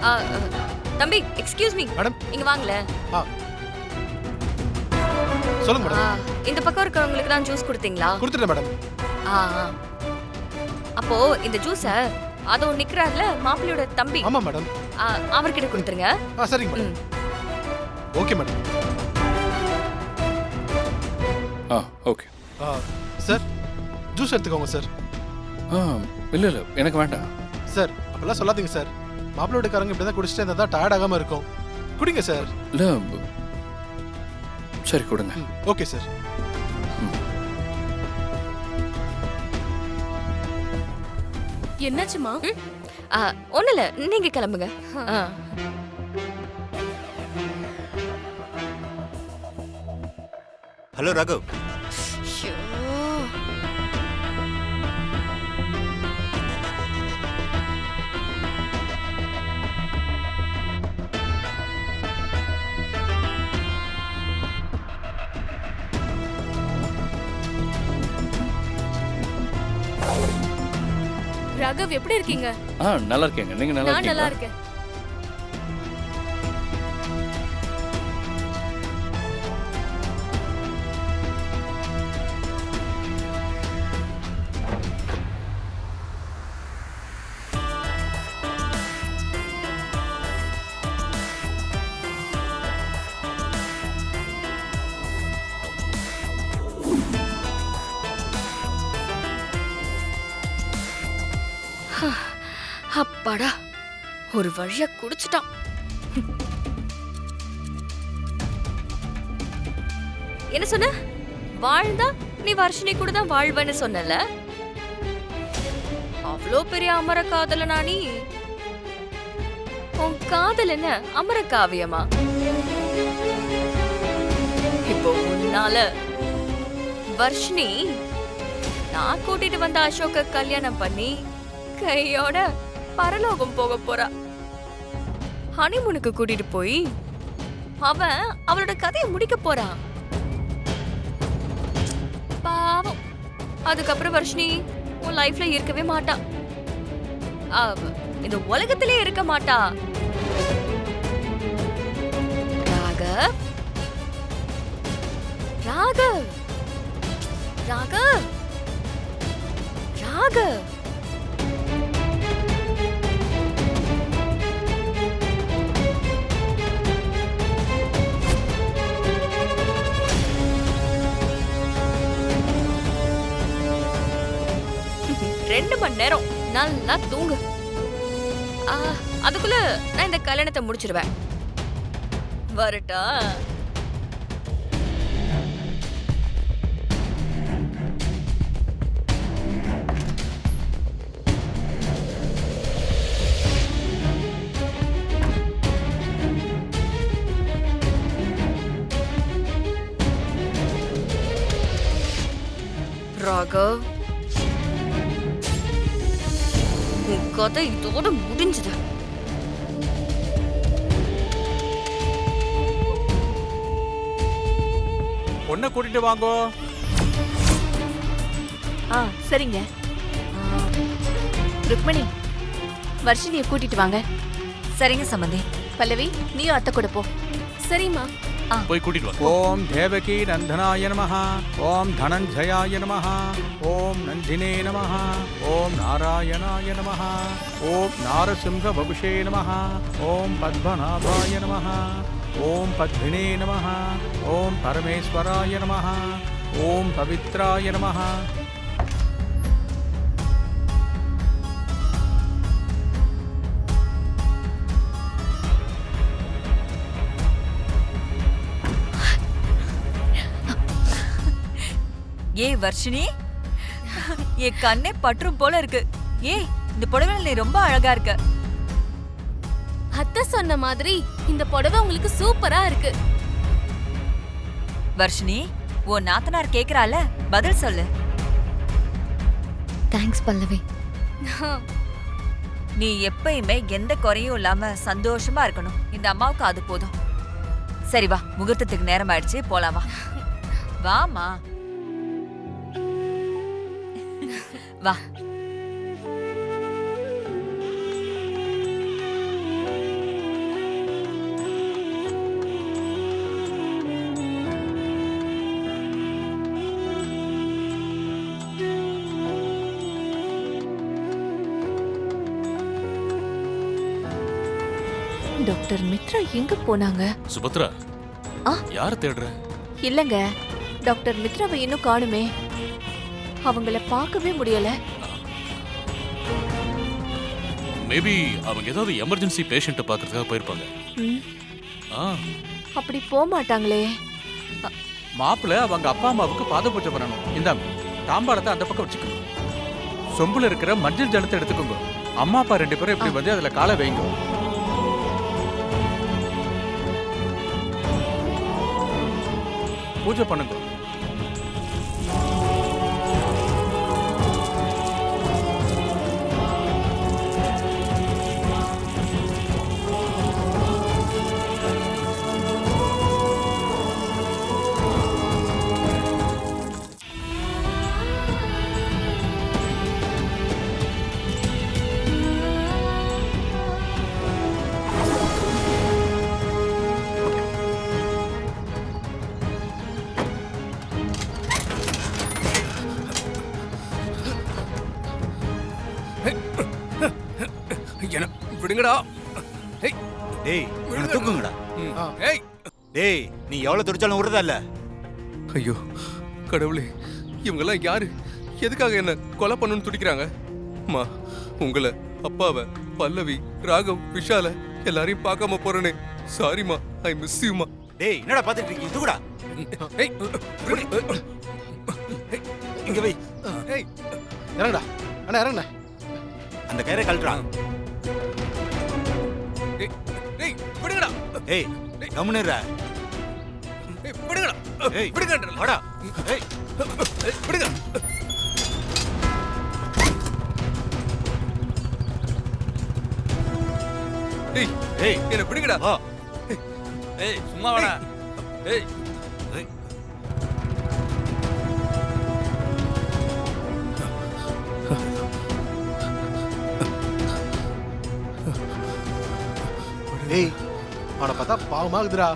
ஆ, தம்பி excuse me, madam. இங்க வாங்களே. ஆ சொல்லுங்க மேடம். இந்த பக்கம் இருக்கிறவங்களுக்கு தான் ஜூஸ் கொடுத்தீங்களா? கொடுத்துட்டேன் மேடம். ஆ ஆ. அப்போ இந்த ஜூஸ அதோ நிக்கிறார்ல மாப்பிள்ளையோட தம்பி, ஆமா மேடம். அவர்கிட்ட கொடுத்துருங்க. சரிங்க madam. Okay madam. Okay. Sir juice எடுத்துக்கோங்க சார். இல்லை இல்லை எனக்கு வேண்டாம் சார். அப்பெல்லாம் சொல்லாதீங்க சார். மாப்பிள்ளோட காரங்க இப்படி தான் குடிச்சிட்டு இருந்தால் தான் டயர்ட் ஆகாமல் இருக்கும். குடிங்க சார். இல்லை சரி கொடுங்க. Okay sir. என்னாச்சுமா? ஒன்றும் இல்லை, நீங்க கிளம்புங்க. ஹலோ ராகவ். ராகவ் எப்படி இருக்கீங்க? நல்லா இருக்கேங்க. நீங்க நல்லா நான் நல்லா இருக்கீங்களா? இருக்கேன். அப்பாடா, ஒரு வழியா குடிச்சிட்டான். என்ன சொன்ன? வாழ்ந்தா நீ வர்ஷினி கூட தான் வாழ்வன்னு சொன்னல. அவ்வளோ பெரிய அமர காதலனா நீ? உன் காதல் என்ன அமர காவியமா? இப்போ உன்னால வர்ஷினி நான் கூட்டிட்டு வந்த அசோக கல்யாணம் பண்ணி கையோட பரலோகம் போக போறா. ஹனிமூனுக்கு கூட்டிட்டு போய் அவன் அவளோட கதையை முடிக்க போறான். பாவம், அதுக்கப்புறம் வர்ஷினி உன் லைஃப்ல இருக்கவே மாட்டா. இந்த உலகத்திலே இருக்க மாட்டா. ராகவ், ராகவ், ராகவ், ராகவ். ரெண்டு மணி நேரம் நல்லா தூங்கு. அதுக்குள்ள நான் இந்த கல்யாணத்தை முடிச்சிருவேன். வரட்டா? ராகவ், உன் கதை இதோட முடிஞ்சது. பொண்ணை கூட்டிட்டு வாங்கோ. சரிங்க. ருக்மணி, வர்ஷினியை கூட்டிட்டு வாங்க. சரிங்க சம்பந்தி. பல்லவி, நீயும் அத்தை கூட போ. சரிம்மா. போய் கூட்டிட்டு வாங்க. ஓம் தேவகி நந்தனாய நமஹ. ஓம் தனஞ்சயாய நமஹ. ஓம் நந்தினே நமஹ. ஓம் நாராயணாய நமஹ. ஓம் நாரசிம்ஹ வபுஷே நமஹ. ஓம் பத்மநாபாய நமஹ. ஓம் பத்மினே நமஹ. ஓம் பரமேஸ்வராய நமஹ. ஓம் பவித்ராய நமஹ. ஏய் வர்ஷினி, என் கண்ணே பற்றும் போல இருக்கு. ஏய், இந்த புடவைல நீ ரொம்ப அழகா இருக்க. அத்தை சொன்ன மாதிரி இந்த புடவை உங்களுக்கு சூப்பரா இருக்கு. வர்ஷினி, உன் நாத்தனார் கேக்குறால, பதில் சொல்லு. தேங்க்ஸ் பல்லவி. நீ எப்பயுமே எந்த குறையும் இல்லாம சந்தோஷமா இருக்கணும். இந்த அம்மாவுக்கு அது போதும். சரி வா, முகூர்த்தத்துக்கு நேரம் ஆயிடுச்சு, போலாம் வா. வாமா வா. டாக்டர் மித்ரா எங்க போனாங்க? சுபத்ரா ஆ? யார தேடுற? இல்லங்க, டாக்டர் மித்ராவை இன்னும் காணுமே. அவங்கள பார்க்கவே முடியல. மேபி அவங்க ஏதாவது எமர்ஜென்சி பேஷண்ட்டை பார்க்கறதுக்காக போயிருப்பாங்க. ம், ஆ அப்படி போக மாட்டாங்களே. மாப்பிள்ள அவங்க அப்பா அம்மாவுக்கு பாத பூஜை பண்ணணும். இந்தாங்க தாம்பாளத்தை அந்த பக்கம் வச்சுக்கோங்க. சொம்புல இருக்கிற மஞ்சள் ஜலத்தை எடுத்துக்கோங்க. அம்மா அப்பா 2 பேரும் இப்படி வந்து அதுல காலை வைங்க. பூஜை பண்ணுங்க. என்ன விடுங்கடா. ஏய், டேய் இவனை தூக்குங்கடா. ஏய். டேய் நீ எவ்வளவு துடிச்சாலும் விடுறதா இல்ல. ஐயோ கடவுளே, இவங்கெல்லாம் யாரு? எதுக்காக என்ன கொலை பண்ணணும்னு துடிக்கிறாங்க? அம்மா, உங்களை, அப்பாவை, பல்லவி, ராகவ், விஷால எல்லாரையும் பார்க்காம போறேனே. சாரிம்மா, ஐ மிஸ் யூமா. டேய் என்னடா பாத்துட்டு இருக்கீங்க? இதுடா ஏய், விடு. இங்க வை. ஏய், இறங்கடா அண்ணா, இறங்கண்ணா. அந்த கயிறை கழட்டுறா. ஏய், ஏய், விடுங்கடா. ஏய் கம்முனுடா. ஏய், விடுங்கடா. ஏய் விடுங்கடா. வாடா. ஏய் ஏய், விடுங்க. ஏய், ஏய் என்ன விடுங்கடா. வா. ஏய், சும்மா வாடா. ஏய், ஏய் ஏய், அவனை பார்த்தா பாவமாகுதுடா.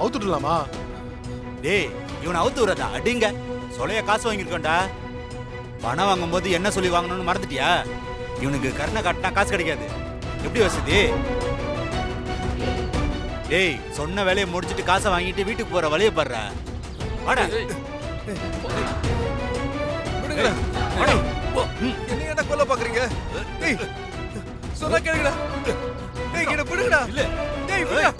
அவுத்துடலாமா? டேய் இவனை அவுத்து விடுறதா? அடிங்க. சொலைய காசு வாங்கியிருக்கோண்டா. பணம் வாங்கும்போது என்ன சொல்லி வாங்கணும்னு மறந்துட்டியா? இவனுக்கு கருணை காட்டினா காசு கிடைக்காது. எப்படி வசதி? டேய் சொன்ன வேலையை முடிச்சிட்டு காசை வாங்கிட்டு வீட்டுக்கு போற வழியை பாடுற. வாடா. விடுங்கடா. வாடா. என்ன ஏன்டா கொல்ல பாக்குறீங்க? ஏய், சொன்னா கேளுங்கடா. ஏய், என்ன விடுங்கடா. இல்ல. ஏய், விடுடா.